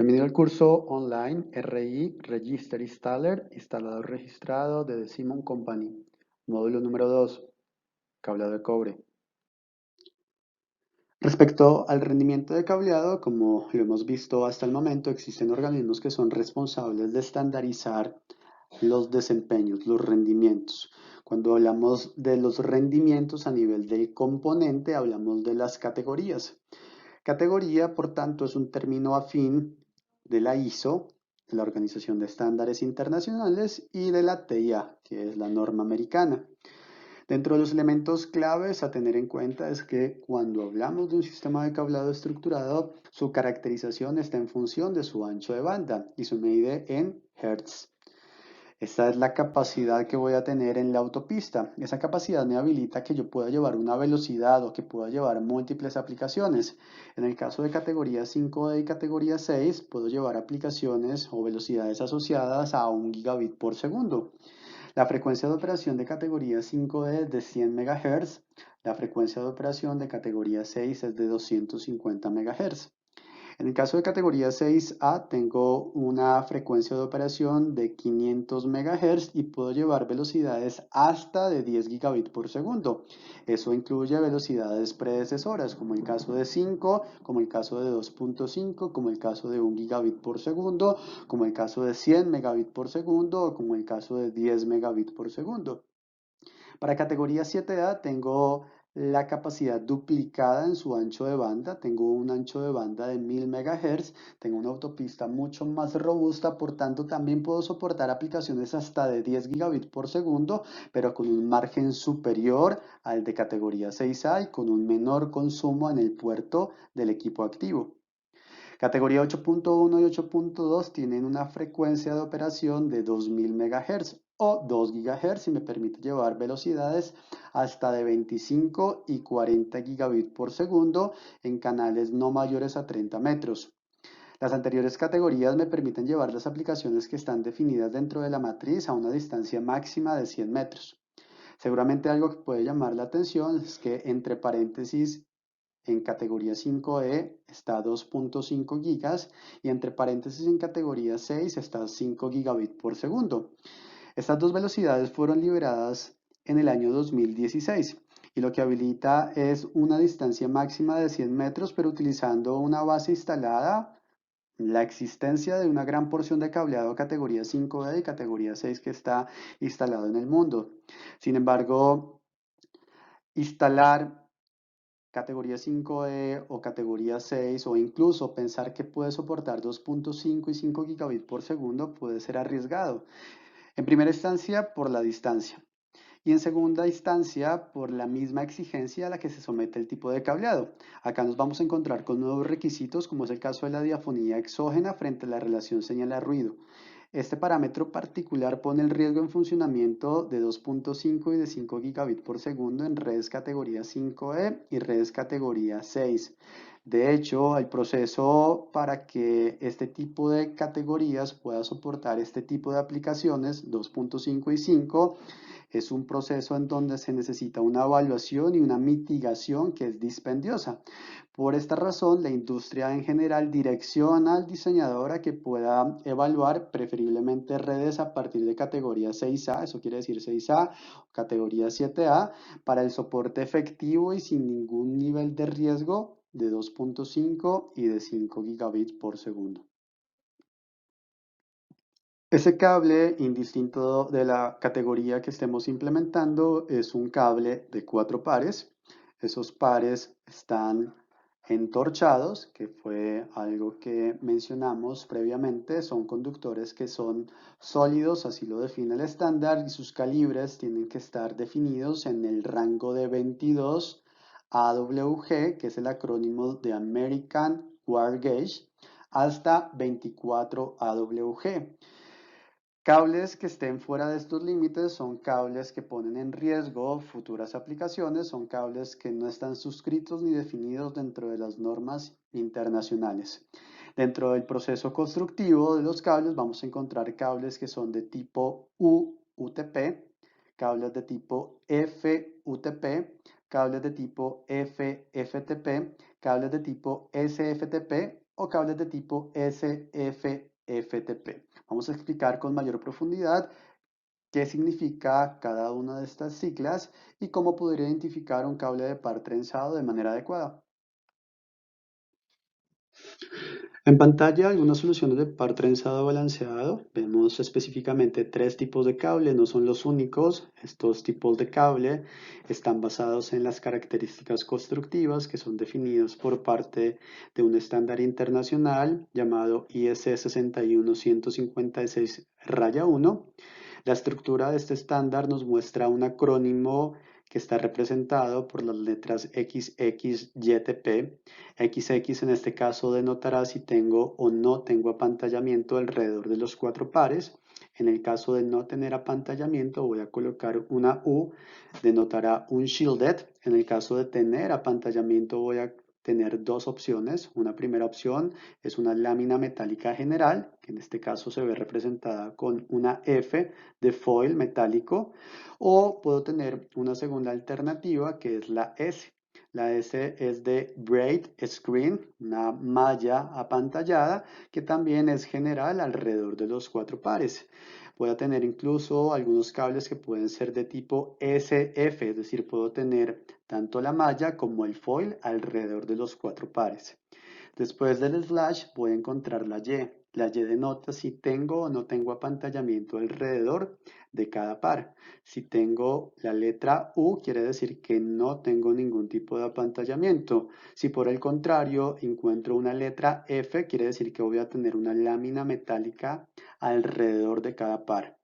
Bienvenido al curso online RI Register Installer, instalador registrado de The Simon Company. Módulo número 2, cableado de cobre. Respecto al rendimiento de cableado, como lo hemos visto hasta el momento, existen organismos que son responsables de estandarizar los desempeños, los rendimientos. Cuando hablamos de los rendimientos a nivel del componente, hablamos de las categorías. Categoría, por tanto, es un término afín de la ISO, la Organización de Estándares Internacionales, y de la TIA, que es la norma americana. Dentro de los elementos claves a tener en cuenta es que cuando hablamos de un sistema de cableado estructurado, su caracterización está en función de su ancho de banda y se mide en Hertz. Esta es la capacidad que voy a tener en la autopista. Esa capacidad me habilita que yo pueda llevar una velocidad o que pueda llevar múltiples aplicaciones. En el caso de categoría 5D y categoría 6, puedo llevar aplicaciones o velocidades asociadas a 1 gigabit por segundo. La frecuencia de operación de categoría 5D es de 100 MHz. La frecuencia de operación de categoría 6 es de 250 MHz. En el caso de categoría 6A, tengo una frecuencia de operación de 500 MHz y puedo llevar velocidades hasta de 10 gigabit por segundo. Eso incluye velocidades predecesoras, como el caso de 5, como el caso de 2.5, como el caso de 1 gigabit por segundo, como el caso de 100 megabit por segundo o como el caso de 10 megabit por segundo. Para categoría 7A tengo la capacidad duplicada en su ancho de banda. Tengo un ancho de banda de 1000 MHz. Tengo una autopista mucho más robusta. Por tanto, también puedo soportar aplicaciones hasta de 10 gigabit por segundo, pero con un margen superior al de categoría 6A y con un menor consumo en el puerto del equipo activo. Categoría 8.1 y 8.2 tienen una frecuencia de operación de 2000 MHz o 2 GHz y me permite llevar velocidades hasta de 25 y 40 gigabit por segundo en canales no mayores a 30 metros. Las anteriores categorías me permiten llevar las aplicaciones que están definidas dentro de la matriz a una distancia máxima de 100 metros. Seguramente algo que puede llamar la atención es que entre paréntesis en categoría 5E está 2.5 gigas y entre paréntesis en categoría 6 está 5 gigabit por segundo. Estas dos velocidades fueron liberadas en el año 2016 y lo que habilita es una distancia máxima de 100 metros, pero utilizando una base instalada, la existencia de una gran porción de cableado categoría 5E y categoría 6 que está instalado en el mundo. Sin embargo, instalar categoría 5E o categoría 6 o incluso pensar que puede soportar 2.5 y 5 gigabit por segundo puede ser arriesgado. En primera instancia por la distancia y en segunda instancia por la misma exigencia a la que se somete el tipo de cableado. Acá nos vamos a encontrar con nuevos requisitos como es el caso de la diafonía exógena frente a la relación señal-ruido. Este parámetro particular pone el riesgo en funcionamiento de 2.5 y de 5 gigabit por segundo en redes categoría 5E y redes categoría 6. De hecho, el proceso para que este tipo de categorías pueda soportar este tipo de aplicaciones 2.5 y 5 es un proceso en donde se necesita una evaluación y una mitigación que es dispendiosa. Por esta razón, la industria en general direcciona al diseñador a que pueda evaluar preferiblemente redes a partir de categoría 6A, eso quiere decir 6A, categoría 7A, para el soporte efectivo y sin ningún nivel de riesgo de 2.5 y de 5 gigabits por segundo. Ese cable, indistinto de la categoría que estemos implementando, es un cable de 4 pares. Esos pares están entorchados, que fue algo que mencionamos previamente. Son conductores que son sólidos, así lo define el estándar, y sus calibres tienen que estar definidos en el rango de 22 AWG, que es el acrónimo de American Wire Gauge, hasta 24 AWG. Cables que estén fuera de estos límites son cables que ponen en riesgo futuras aplicaciones, son cables que no están suscritos ni definidos dentro de las normas internacionales. Dentro del proceso constructivo de los cables vamos a encontrar cables que son de tipo UTP, cables de tipo FUTP, cables de tipo FFTP, cables de tipo SFTP o cables de tipo SFFTP. Vamos a explicar con mayor profundidad qué significa cada una de estas siglas y cómo poder identificar un cable de par trenzado de manera adecuada. En pantalla, algunas soluciones de par trenzado balanceado. Vemos específicamente tres tipos de cable, no son los únicos. Estos tipos de cable están basados en las características constructivas que son definidas por parte de un estándar internacional llamado IEC 61156-1. La estructura de este estándar nos muestra un acrónimo que está representado por las letras XXYTP. XX en este caso denotará si tengo o no tengo apantallamiento alrededor de los cuatro pares. En el caso de no tener apantallamiento voy a colocar una U, denotará un shielded. En el caso de tener apantallamiento voy a tener dos opciones. Una primera opción es una lámina metálica general, que en este caso se ve representada con una F de foil metálico, o puedo tener una segunda alternativa que es la S. La S es de braid screen, una malla apantallada que también es general alrededor de los cuatro pares. Voy a tener incluso algunos cables que pueden ser de tipo SF, es decir, puedo tener tanto la malla como el foil alrededor de los cuatro pares. Después del slash voy a encontrar la Y. La Y denota si tengo o no tengo apantallamiento alrededor de cada par. Si tengo la letra U, quiere decir que no tengo ningún tipo de apantallamiento. Si por el contrario encuentro una letra F, quiere decir que voy a tener una lámina metálica alrededor de cada par.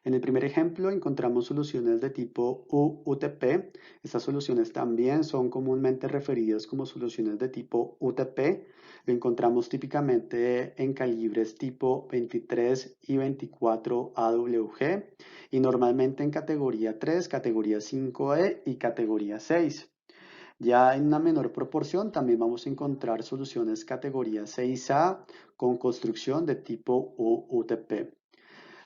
En el primer ejemplo encontramos soluciones de tipo UTP. Estas soluciones también son comúnmente referidas como soluciones de tipo UTP. Lo encontramos típicamente en calibres tipo 23 y 24 AWG y normalmente en categoría 3, categoría 5E y categoría 6. Ya en una menor proporción también vamos a encontrar soluciones categoría 6A con construcción de tipo UTP.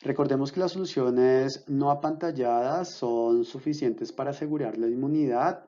Recordemos que las soluciones no apantalladas son suficientes para asegurar la inmunidad,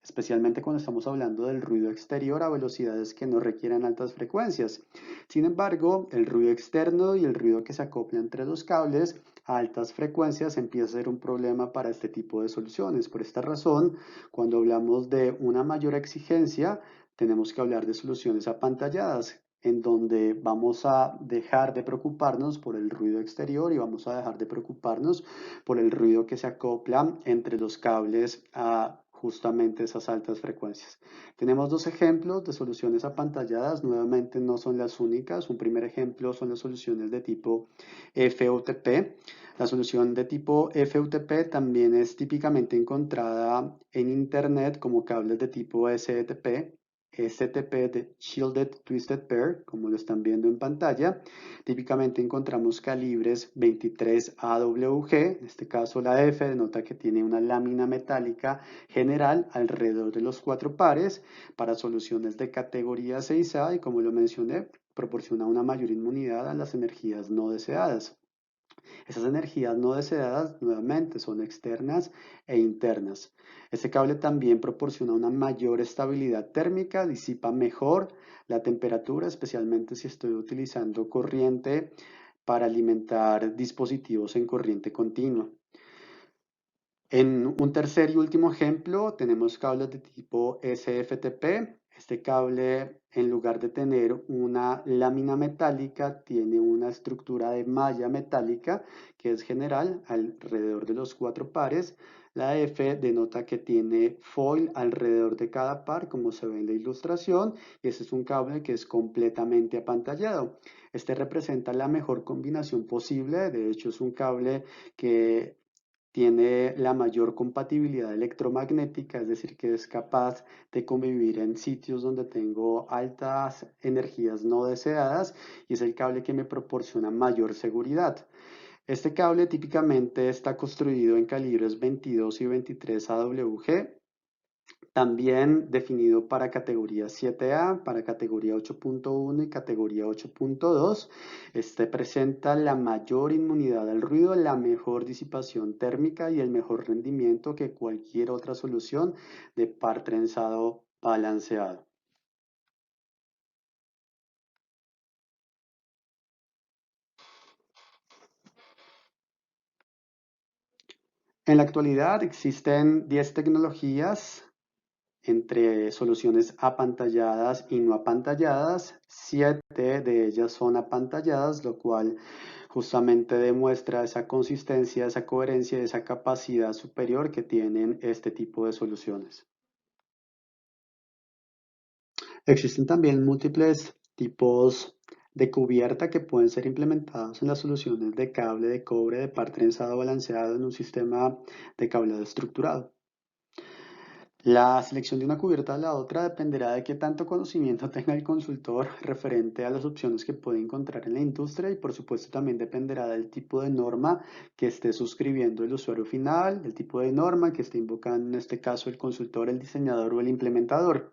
especialmente cuando estamos hablando del ruido exterior a velocidades que no requieran altas frecuencias. Sin embargo, el ruido externo y el ruido que se acopla entre los cables a altas frecuencias empieza a ser un problema para este tipo de soluciones. Por esta razón, cuando hablamos de una mayor exigencia, tenemos que hablar de soluciones apantalladas, en donde vamos a dejar de preocuparnos por el ruido exterior y vamos a dejar de preocuparnos por el ruido que se acopla entre los cables a justamente esas altas frecuencias. Tenemos dos ejemplos de soluciones apantalladas, nuevamente no son las únicas. Un primer ejemplo son las soluciones de tipo FUTP. La solución de tipo FUTP también es típicamente encontrada en Internet como cables de tipo STP, STP de Shielded Twisted Pair, como lo están viendo en pantalla. Típicamente encontramos calibres 23 AWG, en este caso la F denota que tiene una lámina metálica general alrededor de los cuatro pares para soluciones de categoría 6A y como lo mencioné, proporciona una mayor inmunidad a las energías no deseadas. Esas energías no deseadas nuevamente son externas e internas. Este cable también proporciona una mayor estabilidad térmica, disipa mejor la temperatura, especialmente si estoy utilizando corriente para alimentar dispositivos en corriente continua. En un tercer y último ejemplo tenemos cables de tipo SFTP. Este cable, en lugar de tener una lámina metálica, tiene una estructura de malla metálica que es general alrededor de los cuatro pares. La F denota que tiene foil alrededor de cada par, como se ve en la ilustración, y este es un cable que es completamente apantallado. Este representa la mejor combinación posible, de hecho es un cable que tiene la mayor compatibilidad electromagnética, es decir, que es capaz de convivir en sitios donde tengo altas energías no deseadas y es el cable que me proporciona mayor seguridad. Este cable típicamente está construido en calibres 22 y 23 AWG, también definido para categoría 7A, para categoría 8.1 y categoría 8.2. Este presenta la mayor inmunidad al ruido, la mejor disipación térmica y el mejor rendimiento que cualquier otra solución de par trenzado balanceado. En la actualidad existen 10 tecnologías entre soluciones apantalladas y no apantalladas. 7 de ellas son apantalladas, lo cual justamente demuestra esa consistencia, esa coherencia, esa capacidad superior que tienen este tipo de soluciones. Existen también múltiples tipos de cubierta que pueden ser implementados en las soluciones de cable de cobre de par trenzado balanceado en un sistema de cableado estructurado. La selección de una cubierta a la otra dependerá de qué tanto conocimiento tenga el consultor referente a las opciones que puede encontrar en la industria y por supuesto también dependerá del tipo de norma que esté suscribiendo el usuario final, del tipo de norma que esté invocando en este caso el consultor, el diseñador o el implementador.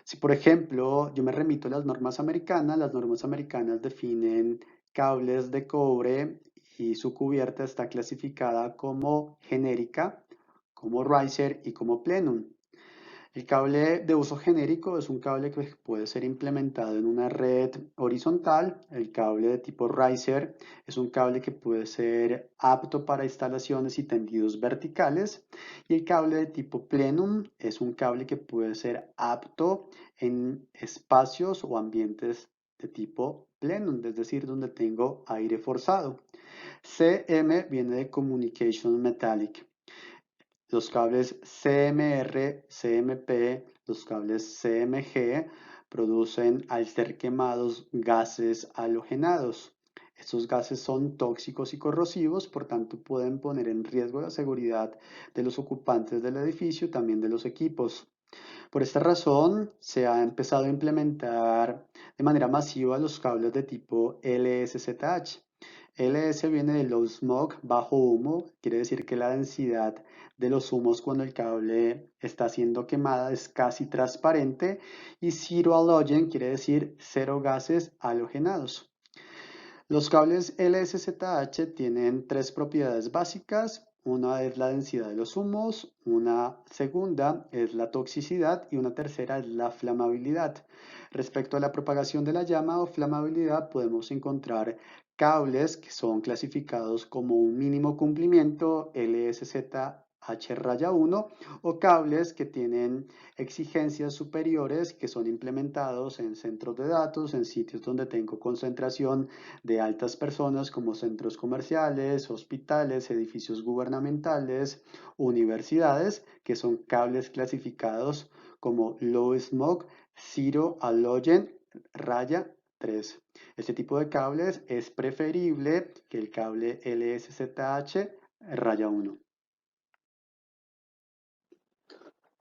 Si por ejemplo yo me remito a las normas americanas definen cables de cobre y su cubierta está clasificada como genérica, como riser y como plenum. El cable de uso genérico es un cable que puede ser implementado en una red horizontal. El cable de tipo riser es un cable que puede ser apto para instalaciones y tendidos verticales. Y el cable de tipo plenum es un cable que puede ser apto en espacios o ambientes de tipo plenum, es decir, donde tengo aire forzado. CM viene de Communication Metallic. Los cables CMR, CMP, los cables CMG producen al ser quemados gases halogenados. Estos gases son tóxicos y corrosivos, por tanto pueden poner en riesgo la seguridad de los ocupantes del edificio y también de los equipos. Por esta razón, se ha empezado a implementar de manera masiva los cables de tipo LSZH. LS viene de low smoke, bajo humo, quiere decir que la densidad de los humos cuando el cable está siendo quemada es casi transparente, y zero halogen quiere decir cero gases halogenados. Los cables LSZH tienen tres propiedades básicas. Una es la densidad de los humos, una segunda es la toxicidad y una tercera es la flamabilidad. Respecto a la propagación de la llama o flamabilidad, podemos encontrar cables que son clasificados como un mínimo cumplimiento LSZH-1 o cables que tienen exigencias superiores que son implementados en centros de datos, en sitios donde tengo concentración de altas personas como centros comerciales, hospitales, edificios gubernamentales, universidades, que son cables clasificados como low smoke, zero halogen, raya 3. Este tipo de cables es preferible que el cable LSZH raya 1.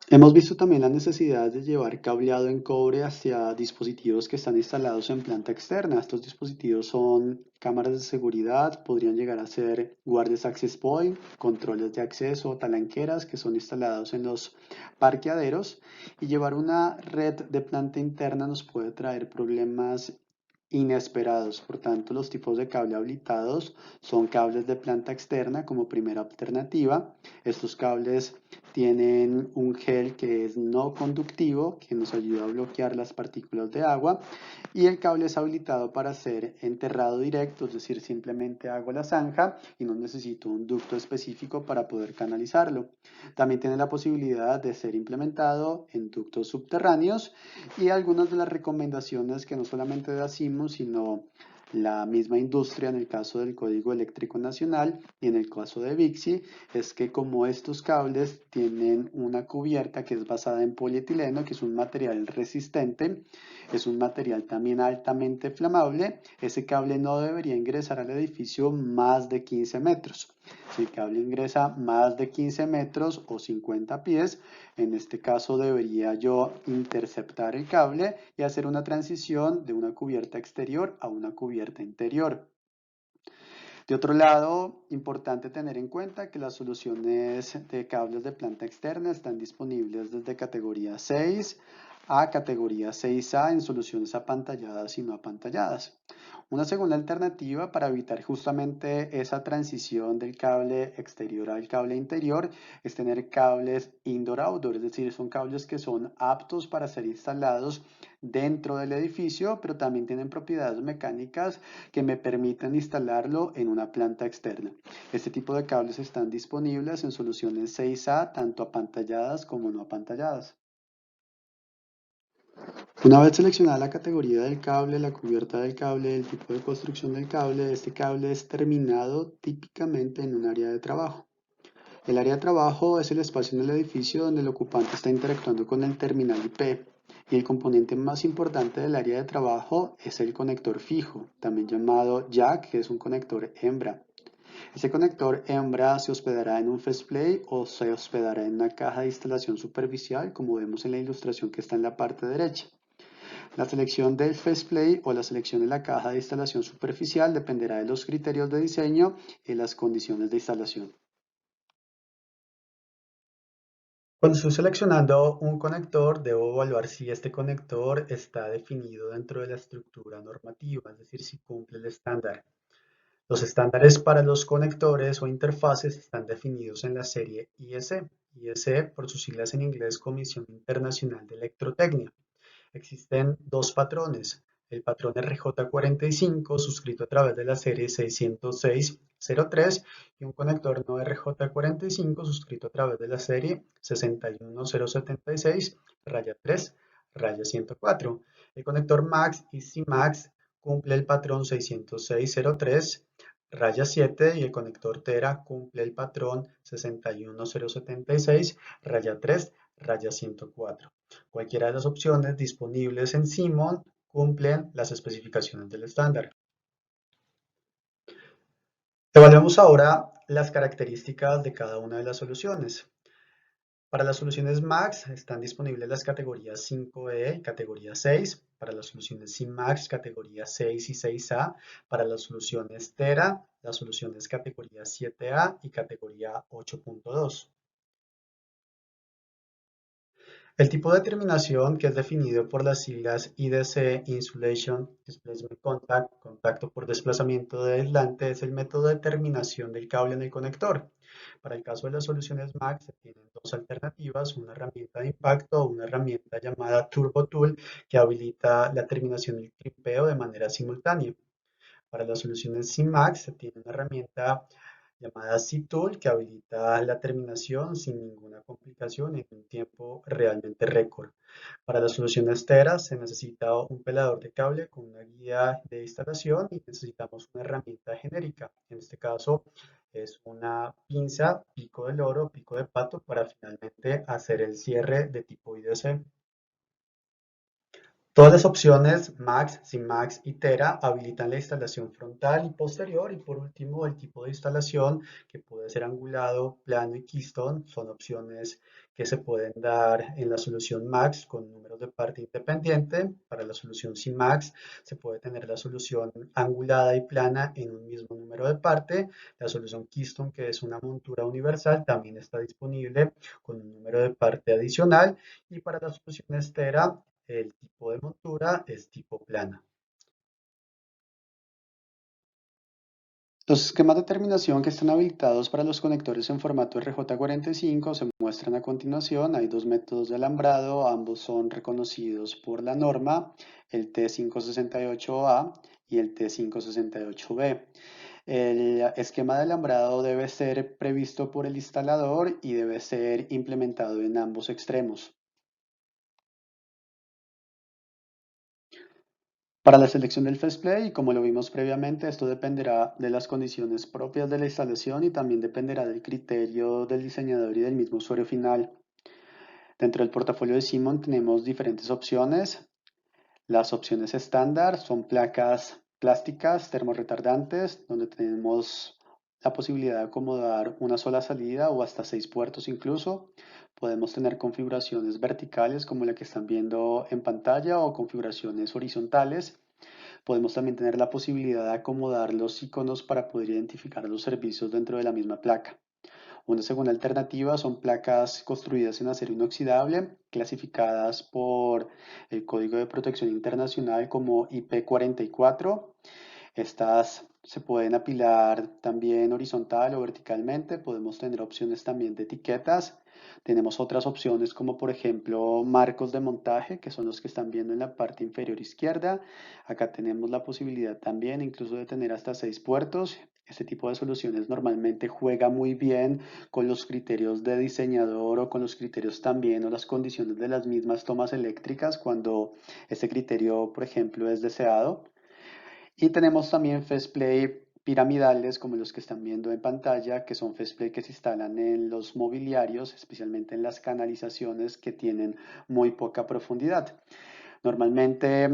Hemos visto también la necesidad de llevar cableado en cobre hacia dispositivos que están instalados en planta externa. Estos dispositivos son cámaras de seguridad, podrían llegar a ser guardias access point, controles de acceso, talanqueras que son instalados en los parqueaderos, y llevar una red de planta interna nos puede traer problemas inesperados. Por tanto, los tipos de cable habilitados son cables de planta externa como primera alternativa. Estos cables tienen un gel que es no conductivo, que nos ayuda a bloquear las partículas de agua, y el cable es habilitado para ser enterrado directo, es decir, simplemente hago la zanja y no necesito un ducto específico para poder canalizarlo. También tiene la posibilidad de ser implementado en ductos subterráneos, y algunas de las recomendaciones que no solamente de ASIMO, sino la misma industria en el caso del Código Eléctrico Nacional y en el caso de VIXI, es que como estos cables tienen una cubierta que es basada en polietileno, que es un material resistente, es un material también altamente flamable, ese cable no debería ingresar al edificio más de 15 metros. Si el cable ingresa más de 15 metros o 50 pies, en este caso debería yo interceptar el cable y hacer una transición de una cubierta exterior a una cubierta interior. De otro lado, importante tener en cuenta que las soluciones de cables de planta externa están disponibles desde categoría 6 a categoría 6A en soluciones apantalladas y no apantalladas. Una segunda alternativa para evitar justamente esa transición del cable exterior al cable interior es tener cables indoor-outdoor, es decir, son cables que son aptos para ser instalados dentro del edificio, pero también tienen propiedades mecánicas que me permiten instalarlo en una planta externa. Este tipo de cables están disponibles en soluciones 6A, tanto apantalladas como no apantalladas. Una vez seleccionada la categoría del cable, la cubierta del cable, el tipo de construcción del cable, este cable es terminado típicamente en un área de trabajo. El área de trabajo es el espacio en el edificio donde el ocupante está interactuando con el terminal IP y el componente más importante del área de trabajo es el conector fijo, también llamado jack, que es un conector hembra. Ese conector hembra se hospedará en un faceplate o se hospedará en una caja de instalación superficial, como vemos en la ilustración que está en la parte derecha. La selección del faceplate o la selección de la caja de instalación superficial dependerá de los criterios de diseño y las condiciones de instalación. Cuando estoy seleccionando un conector, debo evaluar si este conector está definido dentro de la estructura normativa, es decir, si cumple el estándar. Los estándares para los conectores o interfaces están definidos en la serie IEC. IEC, por sus siglas en inglés, Comisión Internacional de Electrotecnia. Existen dos patrones. El patrón RJ45, suscrito a través de la serie 60603, y un conector no RJ45, suscrito a través de la serie 61076-3-104. El conector MAX y CMAX cumple el patrón 60603-7 y el conector Tera cumple el patrón 61076-3-104. Cualquiera de las opciones disponibles en Simon cumplen las especificaciones del estándar. Evaluemos ahora las características de cada una de las soluciones. Para las soluciones MAX están disponibles las categorías 5E y categoría 6. Para las soluciones CMAX, categoría 6 y 6A. Para las soluciones Tera, las soluciones categoría 7A y categoría 8.2. El tipo de terminación, que es definido por las siglas IDC, Insulation Displacement Contact, contacto por desplazamiento de aislante, es el método de terminación del cable en el conector. Para el caso de las soluciones MAX se tienen dos alternativas, una herramienta de impacto o una herramienta llamada Turbo Tool que habilita la terminación del clipeo de manera simultánea. Para las soluciones CMAX se tiene una herramienta llamada C-Tool que habilita la terminación sin ninguna complicación en un tiempo realmente récord. Para las soluciones Teras se necesita un pelador de cable con una guía de instalación y necesitamos una herramienta genérica. En este caso es una pinza, pico de loro, pico de pato para finalmente hacer el cierre de tipo IDC. Todas las opciones Max, CMax y Tera habilitan la instalación frontal y posterior y por último el tipo de instalación que puede ser angulado, plano y keystone son opciones que se pueden dar en la solución Max con números de parte independiente. Para la solución CMax se puede tener la solución angulada y plana en un mismo número de parte. La solución keystone, que es una montura universal, también está disponible con un número de parte adicional y para la solución Tera el tipo de montura es tipo plana. Los esquemas de terminación que están habilitados para los conectores en formato RJ45 se muestran a continuación. Hay dos métodos de alambrado, ambos son reconocidos por la norma, el T568A y el T568B. El esquema de alambrado debe ser previsto por el instalador y debe ser implementado en ambos extremos. Para la selección del faceplate, y como lo vimos previamente, esto dependerá de las condiciones propias de la instalación y también dependerá del criterio del diseñador y del mismo usuario final. Dentro del portafolio de Simon tenemos diferentes opciones. Las opciones estándar son placas plásticas termorretardantes, donde tenemos la posibilidad de acomodar una sola salida o hasta 6 puertos incluso. Podemos tener configuraciones verticales como la que están viendo en pantalla o configuraciones horizontales. Podemos también tener la posibilidad de acomodar los iconos para poder identificar los servicios dentro de la misma placa. Una segunda alternativa son placas construidas en acero inoxidable, clasificadas por el Código de Protección Internacional como IP44. Estas se pueden apilar también horizontal o verticalmente. Podemos tener opciones también de etiquetas. Tenemos otras opciones como por ejemplo marcos de montaje, que son los que están viendo en la parte inferior izquierda. Acá tenemos la posibilidad también incluso de tener hasta 6 puertos. Este tipo de soluciones normalmente juega muy bien con los criterios de diseñador o con los criterios también o las condiciones de las mismas tomas eléctricas cuando este criterio, por ejemplo, es deseado. Y tenemos también Festplay piramidales como los que están viendo en pantalla, que son Festplay que se instalan en los mobiliarios, especialmente en las canalizaciones que tienen muy poca profundidad. Normalmente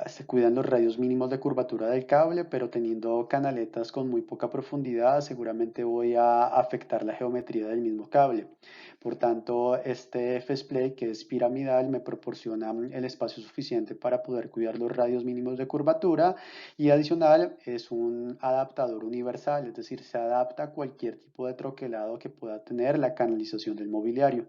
se cuidan los radios mínimos de curvatura del cable, pero teniendo canaletas con muy poca profundidad, seguramente voy a afectar la geometría del mismo cable. Por tanto, este F-Splay, que es piramidal, me proporciona el espacio suficiente para poder cuidar los radios mínimos de curvatura y adicional es un adaptador universal, es decir, se adapta a cualquier tipo de troquelado que pueda tener la canalización del mobiliario.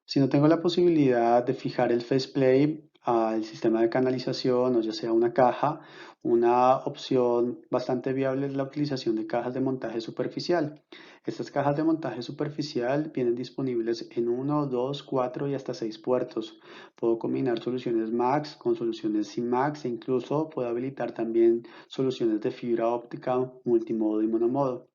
Si no tengo la posibilidad de fijar el faceplay al sistema de canalización o ya sea una caja, una opción bastante viable es la utilización de cajas de montaje superficial. Estas cajas de montaje superficial vienen disponibles en uno, 2, 4 y hasta 6 puertos. Puedo combinar soluciones MAX con soluciones sin MAX e incluso puedo habilitar también soluciones de fibra óptica multimodo y monomodo.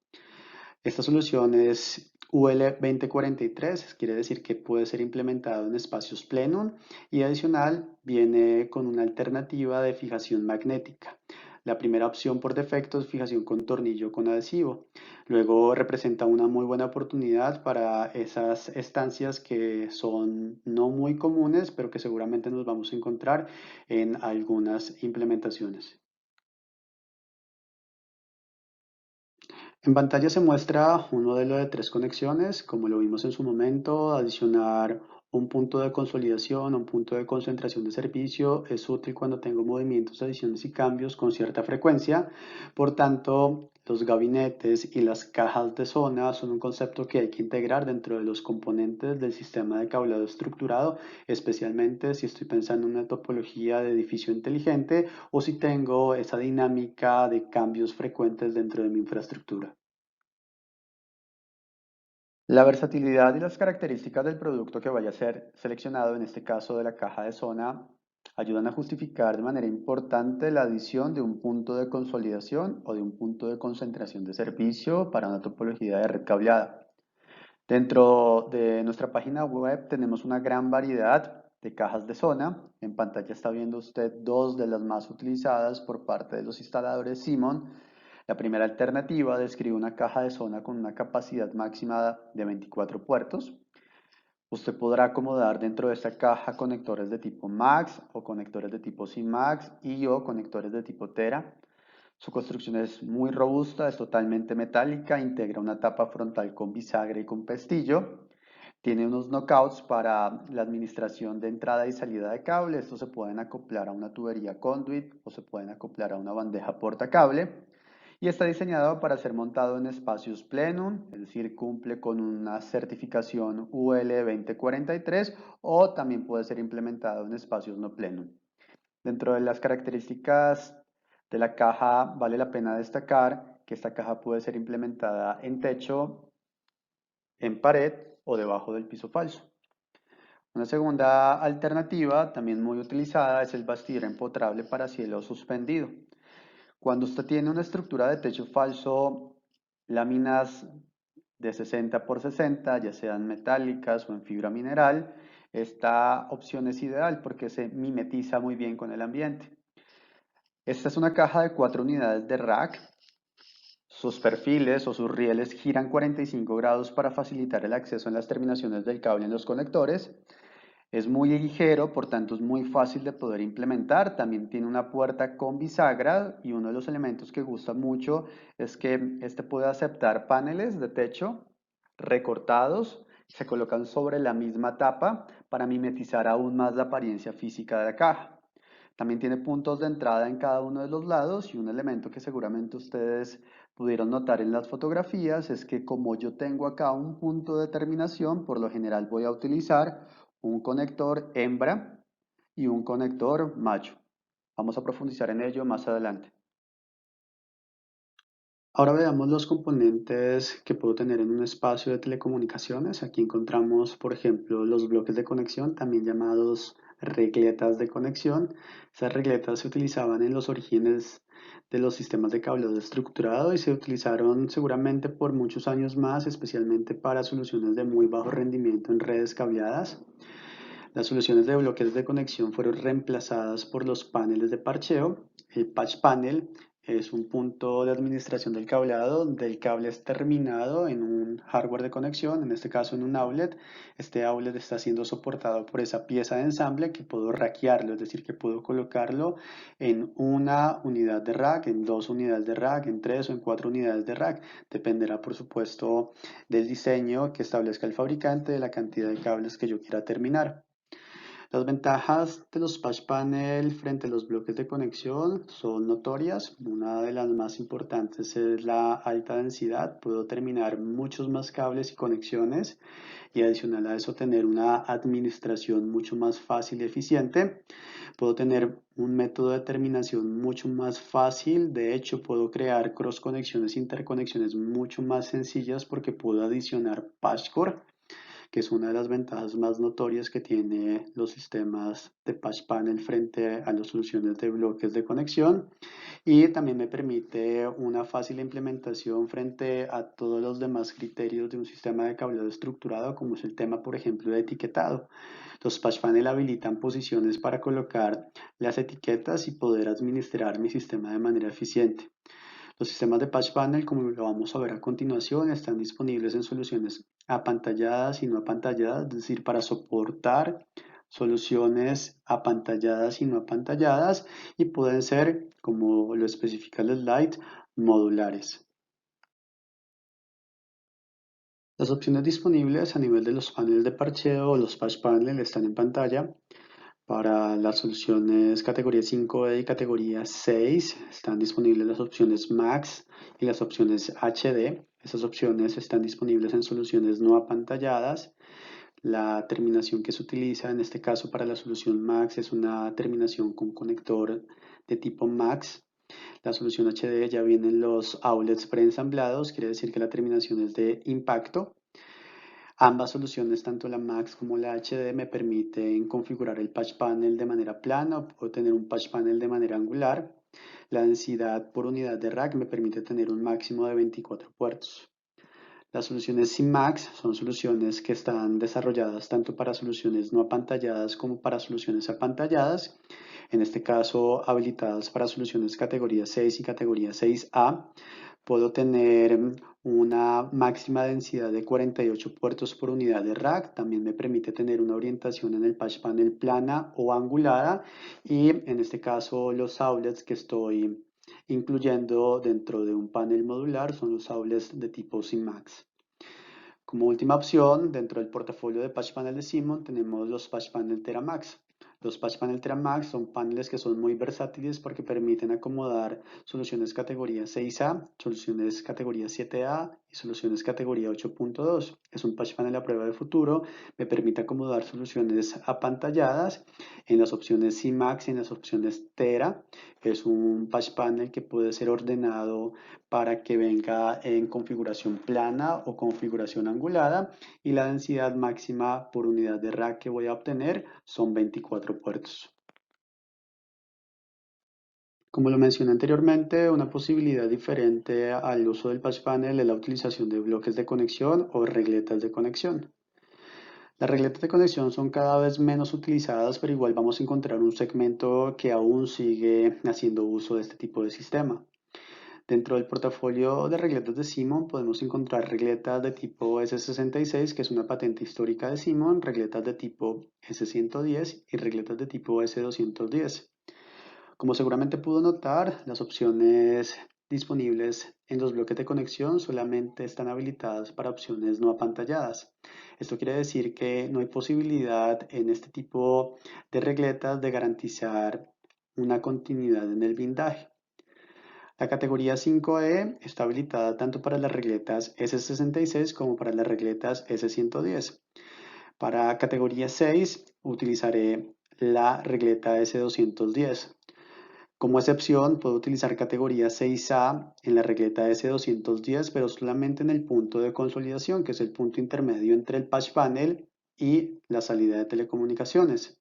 Esta solución es UL2043, quiere decir que puede ser implementado en espacios plenum y adicional viene con una alternativa de fijación magnética. La primera opción por defecto es fijación con tornillo con adhesivo. Luego representa una muy buena oportunidad para esas estancias que son no muy comunes, pero que seguramente nos vamos a encontrar en algunas implementaciones. En pantalla se muestra un modelo de 3 conexiones, como lo vimos en su momento. Adicionar un punto de consolidación, un punto de concentración de servicio es útil cuando tengo movimientos, adiciones y cambios con cierta frecuencia. Por tanto, los gabinetes y las cajas de zona son un concepto que hay que integrar dentro de los componentes del sistema de cableado estructurado, especialmente si estoy pensando en una topología de edificio inteligente o si tengo esa dinámica de cambios frecuentes dentro de mi infraestructura. La versatilidad y las características del producto que vaya a ser seleccionado, en este caso de la caja de zona, ayudan a justificar de manera importante la adición de un punto de consolidación o de un punto de concentración de servicio para una topología de red cableada. Dentro de nuestra página web tenemos una gran variedad de cajas de zona. En pantalla está viendo usted dos de las más utilizadas por parte de los instaladores Simon. La primera alternativa describe una caja de zona con una capacidad máxima de 24 puertos. Usted podrá acomodar dentro de esta caja conectores de tipo MAX o conectores de tipo CMAX y o conectores de tipo Tera. Su construcción es muy robusta, es totalmente metálica, integra una tapa frontal con bisagra y con pestillo. Tiene unos knockouts para la administración de entrada y salida de cable. Estos se pueden acoplar a una tubería conduit o se pueden acoplar a una bandeja portacable. Y está diseñado para ser montado en espacios plenum, es decir, cumple con una certificación UL2043 o también puede ser implementado en espacios no plenum. Dentro de las características de la caja, vale la pena destacar que esta caja puede ser implementada en techo, en pared o debajo del piso falso. Una segunda alternativa, también muy utilizada, es el bastidor empotrable para cielo suspendido. Cuando usted tiene una estructura de techo falso, láminas de 60 por 60, ya sean metálicas o en fibra mineral, esta opción es ideal porque se mimetiza muy bien con el ambiente. Esta es una caja de 4 unidades de rack. Sus perfiles o sus rieles giran 45 grados para facilitar el acceso en las terminaciones del cable en los conectores. Es muy ligero, por tanto es muy fácil de poder implementar. También tiene una puerta con bisagra y uno de los elementos que gusta mucho es que este puede aceptar paneles de techo recortados, se colocan sobre la misma tapa para mimetizar aún más la apariencia física de la caja. También tiene puntos de entrada en cada uno de los lados y un elemento que seguramente ustedes pudieron notar en las fotografías es que como yo tengo acá un punto de terminación, por lo general voy a utilizar un conector hembra y un conector macho. Vamos a profundizar en ello más adelante. Ahora veamos los componentes que puedo tener en un espacio de telecomunicaciones. Aquí encontramos, por ejemplo, los bloques de conexión, también llamados regletas de conexión. Esas regletas se utilizaban en los orígenes de los sistemas de cableado estructurado y se utilizaron seguramente por muchos años más, especialmente para soluciones de muy bajo rendimiento en redes cableadas. Las soluciones de bloques de conexión fueron reemplazadas por los paneles de parcheo. El patch panel es un punto de administración del cableado donde el cable es terminado en un hardware de conexión, en este caso en un outlet. Este outlet está siendo soportado por esa pieza de ensamble que puedo rackearlo, es decir, que puedo colocarlo en una unidad de rack, en dos unidades de rack, en tres o en cuatro unidades de rack. Dependerá, por supuesto, del diseño que establezca el fabricante, de la cantidad de cables que yo quiera terminar. Las ventajas de los patch panel frente a los bloques de conexión son notorias. Una de las más importantes es la alta densidad. Puedo terminar muchos más cables y conexiones y adicional a eso tener una administración mucho más fácil y eficiente. Puedo tener un método de terminación mucho más fácil. De hecho, puedo crear cross conexiones, interconexiones mucho más sencillas porque puedo adicionar patch core, que es una de las ventajas más notorias que tiene los sistemas de patch panel frente a las soluciones de bloques de conexión, y también me permite una fácil implementación frente a todos los demás criterios de un sistema de cableado estructurado, como es el tema, por ejemplo, de etiquetado. Los patch panel habilitan posiciones para colocar las etiquetas y poder administrar mi sistema de manera eficiente. Los sistemas de patch panel, como lo vamos a ver a continuación, están disponibles en soluciones apantalladas y no apantalladas, es decir, para soportar soluciones apantalladas y no apantalladas, y pueden ser, como lo especifica el slide, modulares. Las opciones disponibles a nivel de los paneles de parcheo o los patch panel están en pantalla. Para las soluciones categoría 5E y categoría 6 están disponibles las opciones Max y las opciones HD. Esas opciones están disponibles en soluciones no apantalladas. La terminación que se utiliza en este caso para la solución Max es una terminación con conector de tipo Max. La solución HD ya vienen los outlets preensamblados, quiere decir que la terminación es de impacto. Ambas soluciones, tanto la Max como la HD, me permiten configurar el patch panel de manera plana o tener un patch panel de manera angular. La densidad por unidad de rack me permite tener un máximo de 24 puertos. Las soluciones CMAX son soluciones que están desarrolladas tanto para soluciones no apantalladas como para soluciones apantalladas. En este caso, habilitadas para soluciones categoría 6 y categoría 6A. Puedo tener una máxima densidad de 48 puertos por unidad de rack. También me permite tener una orientación en el patch panel plana o angulada. Y en este caso, los outlets que estoy incluyendo dentro de un panel modular son los outlets de tipo CMAX. Como última opción, dentro del portafolio de patch panel de Simon tenemos los patch panel TeraMax. Los patch panel TeraMax son paneles que son muy versátiles porque permiten acomodar soluciones categoría 6A, soluciones categoría 7A y soluciones categoría 8.2. Es un patch panel a prueba de futuro, me permite acomodar soluciones apantalladas en las opciones CMAX y en las opciones Tera. Es un patch panel que puede ser ordenado para que venga en configuración plana o configuración angulada, y la densidad máxima por unidad de rack que voy a obtener son 24 puertos. Como lo mencioné anteriormente, una posibilidad diferente al uso del patch panel es la utilización de bloques de conexión o regletas de conexión. Las regletas de conexión son cada vez menos utilizadas, pero igual vamos a encontrar un segmento que aún sigue haciendo uso de este tipo de sistema. Dentro del portafolio de regletas de Simon podemos encontrar regletas de tipo S66, que es una patente histórica de Simon, regletas de tipo S110 y regletas de tipo S210. Como seguramente pudo notar, las opciones disponibles en los bloques de conexión solamente están habilitadas para opciones no apantalladas. Esto quiere decir que no hay posibilidad en este tipo de regletas de garantizar una continuidad en el blindaje. La categoría 5E está habilitada tanto para las regletas S66 como para las regletas S110. Para categoría 6 utilizaré la regleta S210. Como excepción, puedo utilizar categoría 6A en la regleta S210, pero solamente en el punto de consolidación, que es el punto intermedio entre el patch panel y la salida de telecomunicaciones.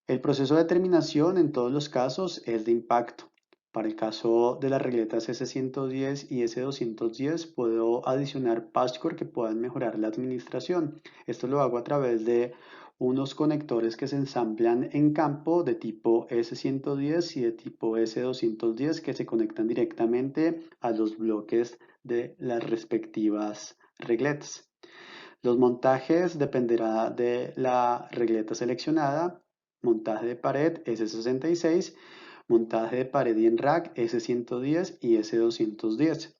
El proceso de terminación en todos los casos es de impacto. Para el caso de las regletas S110 y S210 puedo adicionar patchcore que puedan mejorar la administración. Esto lo hago a través de unos conectores que se ensamblan en campo de tipo S110 y de tipo S210 que se conectan directamente a los bloques de las respectivas regletas. Los montajes dependerá de la regleta seleccionada, montaje de pared S66, montaje de pared y en rack S110 y S210.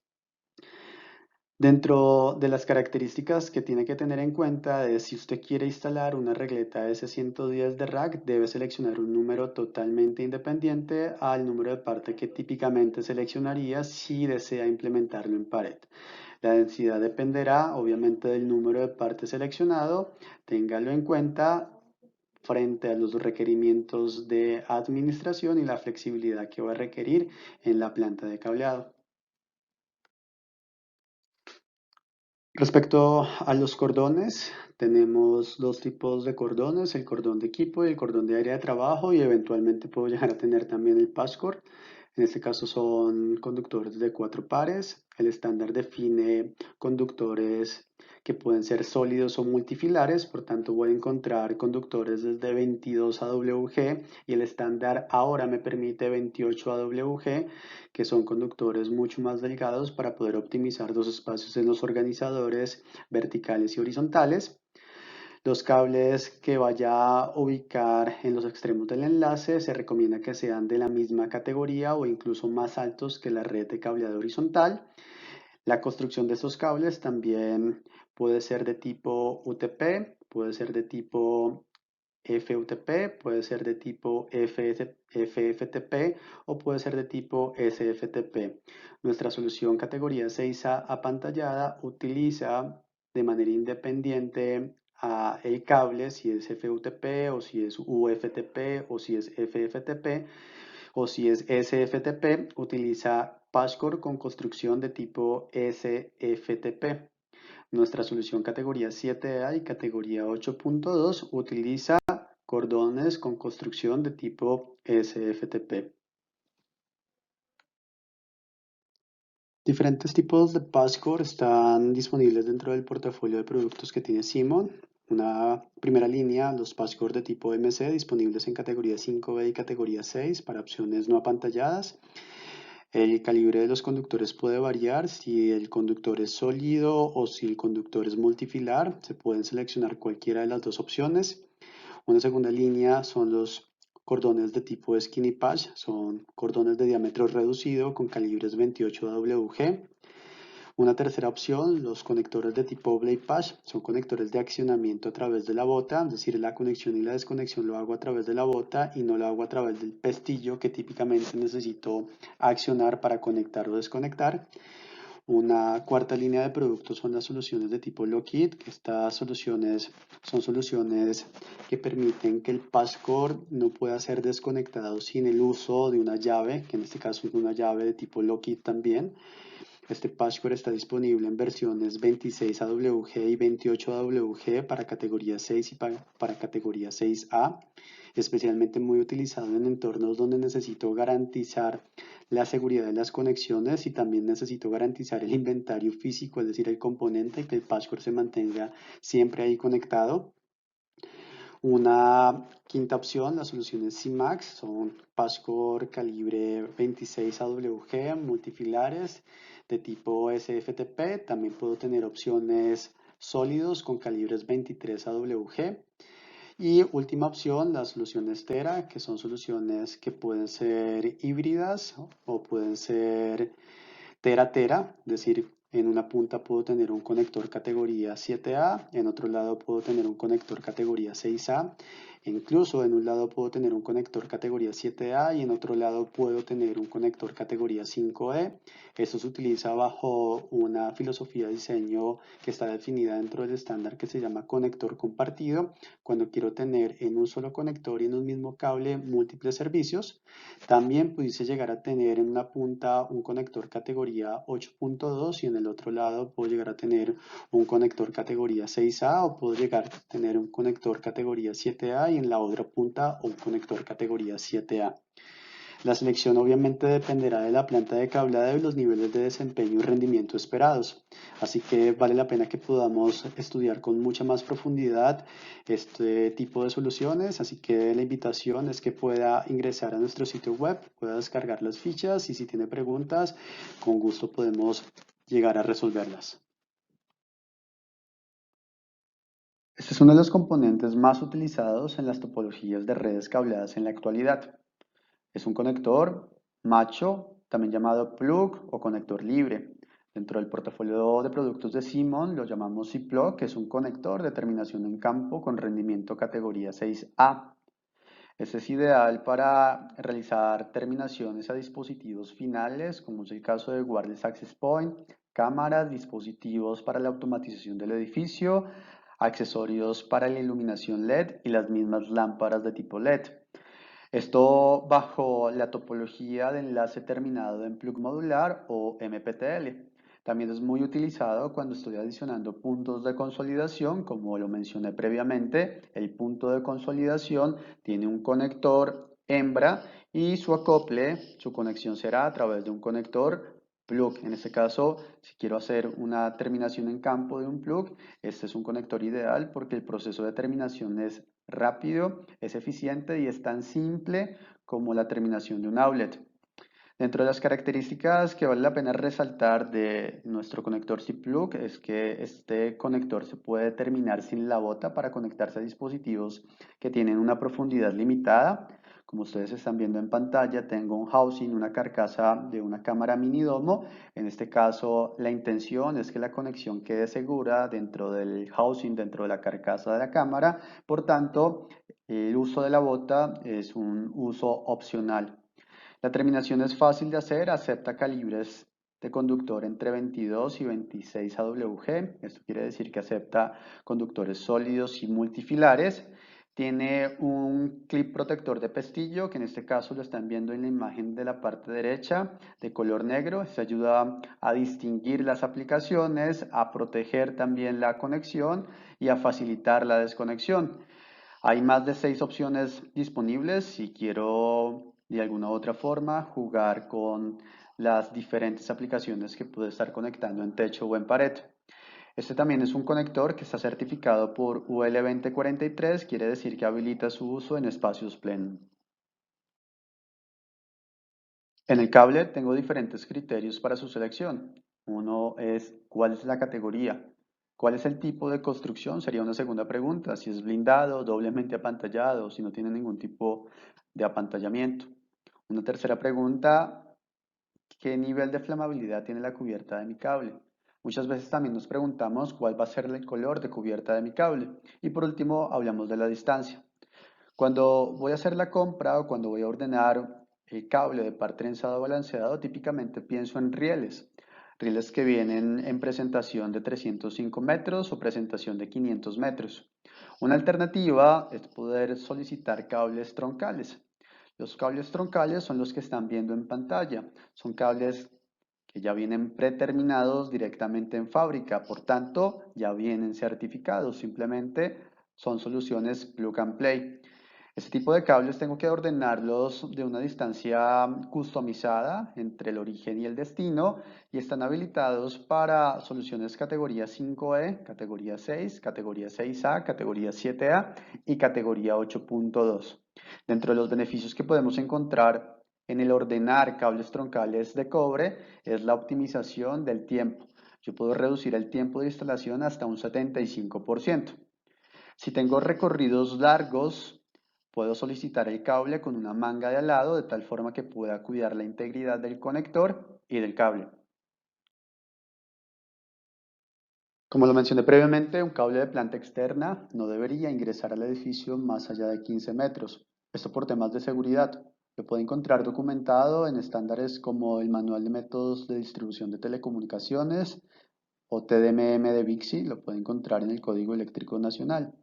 Dentro de las características que tiene que tener en cuenta es si usted quiere instalar una regleta S110 de rack, debe seleccionar un número totalmente independiente al número de parte que típicamente seleccionaría si desea implementarlo en pared. La densidad dependerá obviamente del número de partes seleccionado. Téngalo en cuenta frente a los requerimientos de administración y la flexibilidad que va a requerir en la planta de cableado. Respecto a los cordones, tenemos dos tipos de cordones, el cordón de equipo y el cordón de área de trabajo, y eventualmente puedo llegar a tener también el patchcord. En este caso son conductores de 4 pares. El estándar define conductores que pueden ser sólidos o multifilares, por tanto voy a encontrar conductores desde 22 AWG y el estándar ahora me permite 28 AWG, que son conductores mucho más delgados para poder optimizar los espacios en los organizadores verticales y horizontales. Los cables que vaya a ubicar en los extremos del enlace se recomienda que sean de la misma categoría o incluso más altos que la red de cableado horizontal. La construcción de estos cables también puede ser de tipo UTP, puede ser de tipo FUTP, puede ser de tipo FFTP o puede ser de tipo SFTP. Nuestra solución categoría 6A apantallada utiliza de manera independiente el cable, si es FUTP o si es UFTP o si es FFTP o si es SFTP, utiliza patchcore con construcción de tipo SFTP. Nuestra solución categoría 7A y categoría 8.2 utiliza cordones con construcción de tipo SFTP. Diferentes tipos de patchcore están disponibles dentro del portafolio de productos que tiene Simon. Una primera línea, los patchcore de tipo MC disponibles en categoría 5B y categoría 6 para opciones no apantalladas. El calibre de los conductores puede variar si el conductor es sólido o si el conductor es multifilar. Se pueden seleccionar cualquiera de las dos opciones. Una segunda línea son los cordones de tipo skinny patch. Son cordones de diámetro reducido con calibres 28 WG. Una tercera opción, los conectores de tipo blade patch, son conectores de accionamiento a través de la bota, es decir, la conexión y la desconexión lo hago a través de la bota y no lo hago a través del pestillo que típicamente necesito accionar para conectar o desconectar. Una cuarta línea de productos son las soluciones de tipo low-kit, que estas soluciones son soluciones que permiten que el passcode no pueda ser desconectado sin el uso de una llave, que en este caso es una llave de tipo low-kit también. Este patchcore está disponible en versiones 26 AWG y 28 AWG para categoría 6 y para categoría 6A, especialmente muy utilizado en entornos donde necesito garantizar la seguridad de las conexiones y también necesito garantizar el inventario físico, es decir, el componente, y que el patchcore se mantenga siempre ahí conectado. Una quinta opción, las soluciones CMAX, son patchcore calibre 26 AWG, multifilares de tipo SFTP. También puedo tener opciones sólidos con calibres 23 AWG. Y última opción, las soluciones Tera, que son soluciones que pueden ser híbridas o pueden ser Tera-Tera, es decir, en una punta puedo tener un conector categoría 7A, en otro lado puedo tener un conector categoría 6A. Incluso en un lado puedo tener un conector categoría 7A y en otro lado puedo tener un conector categoría 5E. Esto se utiliza bajo una filosofía de diseño que está definida dentro del estándar que se llama conector compartido, cuando quiero tener en un solo conector y en un mismo cable múltiples servicios. También pudiese llegar a tener en una punta un conector categoría 8.2 y en el otro lado puedo llegar a tener un conector categoría 6A o puedo llegar a tener un conector categoría 7A y en la otra punta un conector categoría 7A. La selección obviamente dependerá de la planta de cableado y los niveles de desempeño y rendimiento esperados. Así que vale la pena que podamos estudiar con mucha más profundidad este tipo de soluciones. Así que la invitación es que pueda ingresar a nuestro sitio web, pueda descargar las fichas y si tiene preguntas, con gusto podemos llegar a resolverlas. Este es uno de los componentes más utilizados en las topologías de redes cableadas en la actualidad. Es un conector macho, también llamado plug o conector libre. Dentro del portafolio de productos de Simon lo llamamos C-Plug, que es un conector de terminación en campo con rendimiento categoría 6A. Este es ideal para realizar terminaciones a dispositivos finales, como es el caso de Wireless Access Point, cámaras, dispositivos para la automatización del edificio, accesorios para la iluminación LED y las mismas lámparas de tipo LED. Esto bajo la topología de enlace terminado en plug modular o MPTL. También es muy utilizado cuando estoy adicionando puntos de consolidación, como lo mencioné previamente. El punto de consolidación tiene un conector hembra y su acople, su conexión será a través de un conector plug. En este caso, si quiero hacer una terminación en campo de un plug, este es un conector ideal porque el proceso de terminación es rápido, es eficiente y es tan simple como la terminación de un outlet. Dentro de las características que vale la pena resaltar de nuestro conector C-Plug es que este conector se puede terminar sin la bota para conectarse a dispositivos que tienen una profundidad limitada. Como ustedes están viendo en pantalla, tengo un housing, una carcasa de una cámara mini domo. En este caso, la intención es que la conexión quede segura dentro del housing, dentro de la carcasa de la cámara. Por tanto, el uso de la bota es un uso opcional. La terminación es fácil de hacer, acepta calibres de conductor entre 22 y 26 AWG. Esto quiere decir que acepta conductores sólidos y multifilares. Tiene un clip protector de pestillo, que en este caso lo están viendo en la imagen de la parte derecha, de color negro. Esto ayuda a distinguir las aplicaciones, a proteger también la conexión y a facilitar la desconexión. Hay más de 6 opciones disponibles si quiero de alguna u otra forma jugar con las diferentes aplicaciones que puedo estar conectando en techo o en pared. Este también es un conector que está certificado por UL 2043, quiere decir que habilita su uso en espacios plenos. En el cable tengo diferentes criterios para su selección. Uno es cuál es la categoría. ¿Cuál es el tipo de construcción? Sería una segunda pregunta. Si es blindado, doblemente apantallado, si no tiene ningún tipo de apantallamiento. Una tercera pregunta, ¿qué nivel de flamabilidad tiene la cubierta de mi cable? Muchas veces también nos preguntamos cuál va a ser el color de cubierta de mi cable. Y por último, hablamos de la distancia. Cuando voy a hacer la compra o cuando voy a ordenar el cable de par trenzado o balanceado, típicamente pienso en rieles. Rieles que vienen en presentación de 305 metros o presentación de 500 metros. Una alternativa es poder solicitar cables troncales. Los cables troncales son los que están viendo en pantalla. Son cables que ya vienen predeterminados directamente en fábrica, por tanto, ya vienen certificados. Simplemente son soluciones plug and play. Este tipo de cables tengo que ordenarlos de una distancia customizada entre el origen y el destino y están habilitados para soluciones categoría 5E, categoría 6, categoría 6A, categoría 7A y categoría 8.2. Dentro de los beneficios que podemos encontrar en el ordenar cables troncales de cobre es la optimización del tiempo. Yo puedo reducir el tiempo de instalación hasta un 75%. Si tengo recorridos largos, puedo solicitar el cable con una manga de al lado de tal forma que pueda cuidar la integridad del conector y del cable. Como lo mencioné previamente, un cable de planta externa no debería ingresar al edificio más allá de 15 metros. Esto por temas de seguridad. Lo puede encontrar documentado en estándares como el Manual de Métodos de Distribución de Telecomunicaciones o TDMM de BICSI, lo puede encontrar en el Código Eléctrico Nacional.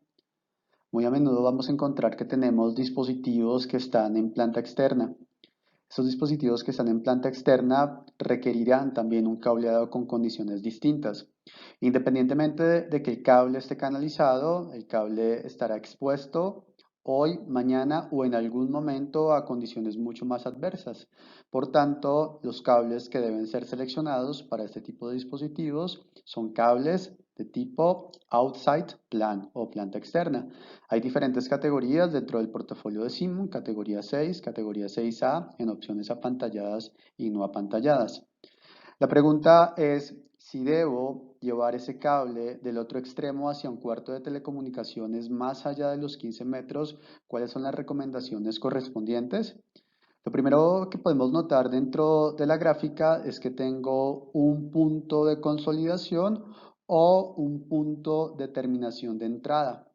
Muy a menudo vamos a encontrar que tenemos dispositivos que están en planta externa. Estos dispositivos que están en planta externa requerirán también un cableado con condiciones distintas. Independientemente de que el cable esté canalizado, el cable estará expuesto hoy, mañana o en algún momento a condiciones mucho más adversas. Por tanto, los cables que deben ser seleccionados para este tipo de dispositivos son cables de tipo outside plan o planta externa. Hay diferentes categorías dentro del portafolio de Simon, categoría 6, categoría 6A, en opciones apantalladas y no apantalladas. La pregunta es si debo llevar ese cable del otro extremo hacia un cuarto de telecomunicaciones más allá de los 15 metros, ¿cuáles son las recomendaciones correspondientes? Lo primero que podemos notar dentro de la gráfica es que tengo un punto de consolidación o un punto de terminación de entrada.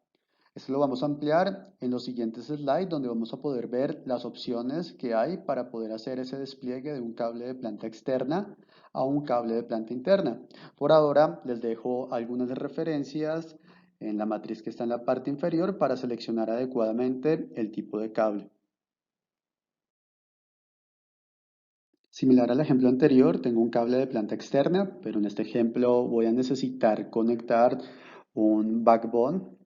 Esto lo vamos a ampliar en los siguientes slides donde vamos a poder ver las opciones que hay para poder hacer ese despliegue de un cable de planta externa a un cable de planta interna. Por ahora les dejo algunas referencias en la matriz que está en la parte inferior para seleccionar adecuadamente el tipo de cable. Similar al ejemplo anterior, tengo un cable de planta externa, pero en este ejemplo voy a necesitar conectar un backbone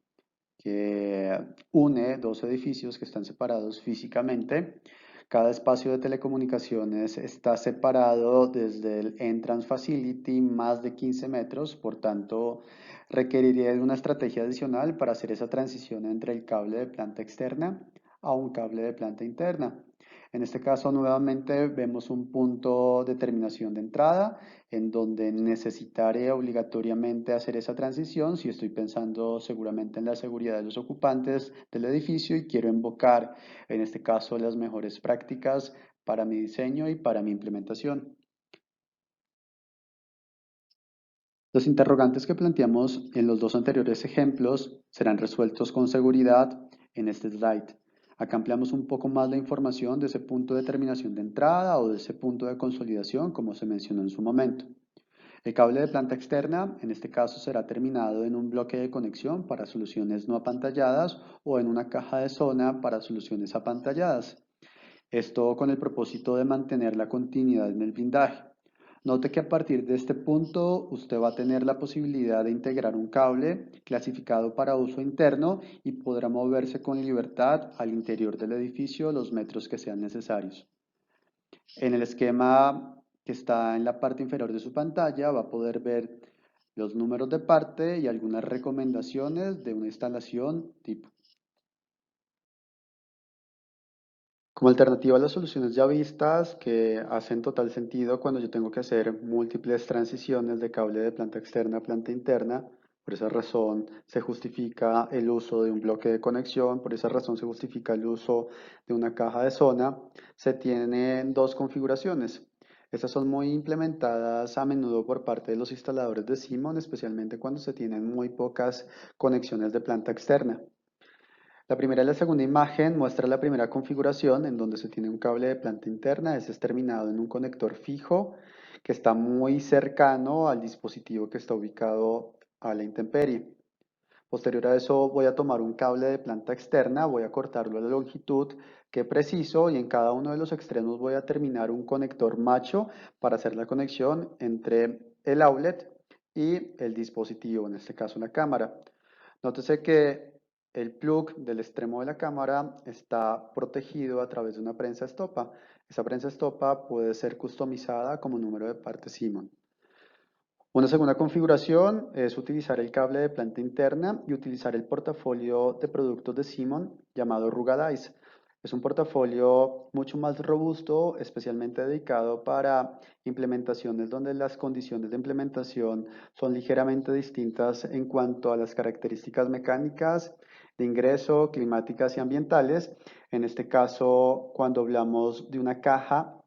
que une dos edificios que están separados físicamente. Cada espacio de telecomunicaciones está separado desde el Entrance Facility más de 15 metros, por tanto requeriría de una estrategia adicional para hacer esa transición entre el cable de planta externa a un cable de planta interna. En este caso, nuevamente vemos un punto de terminación de entrada en donde necesitaré obligatoriamente hacer esa transición si estoy pensando seguramente en la seguridad de los ocupantes del edificio y quiero invocar, en este caso, las mejores prácticas para mi diseño y para mi implementación. Los interrogantes que planteamos en los dos anteriores ejemplos serán resueltos con seguridad en este slide. Acá ampliamos un poco más la información de ese punto de terminación de entrada o de ese punto de consolidación, como se mencionó en su momento. El cable de planta externa, en este caso, será terminado en un bloque de conexión para soluciones no apantalladas o en una caja de zona para soluciones apantalladas. Esto con el propósito de mantener la continuidad en el blindaje. Note que a partir de este punto usted va a tener la posibilidad de integrar un cable clasificado para uso interno y podrá moverse con libertad al interior del edificio los metros que sean necesarios. En el esquema que está en la parte inferior de su pantalla va a poder ver los números de parte y algunas recomendaciones de una instalación tipo. Como alternativa a las soluciones ya vistas que hacen total sentido cuando yo tengo que hacer múltiples transiciones de cable de planta externa a planta interna, por esa razón se justifica el uso de un bloque de conexión, por esa razón se justifica el uso de una caja de zona, se tienen dos configuraciones. Estas son muy implementadas a menudo por parte de los instaladores de Simon, especialmente cuando se tienen muy pocas conexiones de planta externa. La primera y la segunda imagen muestra la primera configuración en donde se tiene un cable de planta interna. Este es terminado en un conector fijo que está muy cercano al dispositivo que está ubicado a la intemperie. Posterior a eso voy a tomar un cable de planta externa, voy a cortarlo a la longitud que preciso y en cada uno de los extremos voy a terminar un conector macho para hacer la conexión entre el outlet y el dispositivo, en este caso la cámara. Nótese que el plug del extremo de la cámara está protegido a través de una prensa estopa. Esa prensa estopa puede ser customizada como número de parte Simon. Una segunda configuración es utilizar el cable de planta interna y utilizar el portafolio de productos de Simon llamado Rugadize. Es un portafolio mucho más robusto, especialmente dedicado para implementaciones donde las condiciones de implementación son ligeramente distintas en cuanto a las características mecánicas de ingreso, climáticas y ambientales. En este caso, cuando hablamos de una caja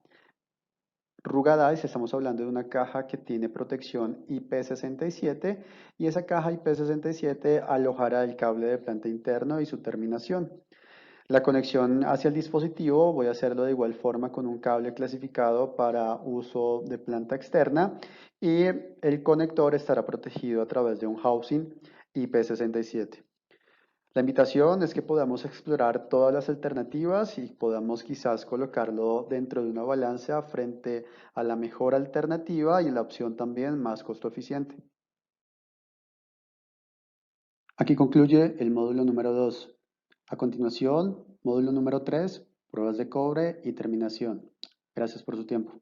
Rugged Ice, estamos hablando de una caja que tiene protección IP67 y esa caja IP67 alojará el cable de planta interno y su terminación. La conexión hacia el dispositivo voy a hacerlo de igual forma con un cable clasificado para uso de planta externa y el conector estará protegido a través de un housing IP67. La invitación es que podamos explorar todas las alternativas y podamos quizás colocarlo dentro de una balanza frente a la mejor alternativa y la opción también más costo eficiente. Aquí concluye el módulo número 2. A continuación, módulo número 3, pruebas de cobre y terminación. Gracias por su tiempo.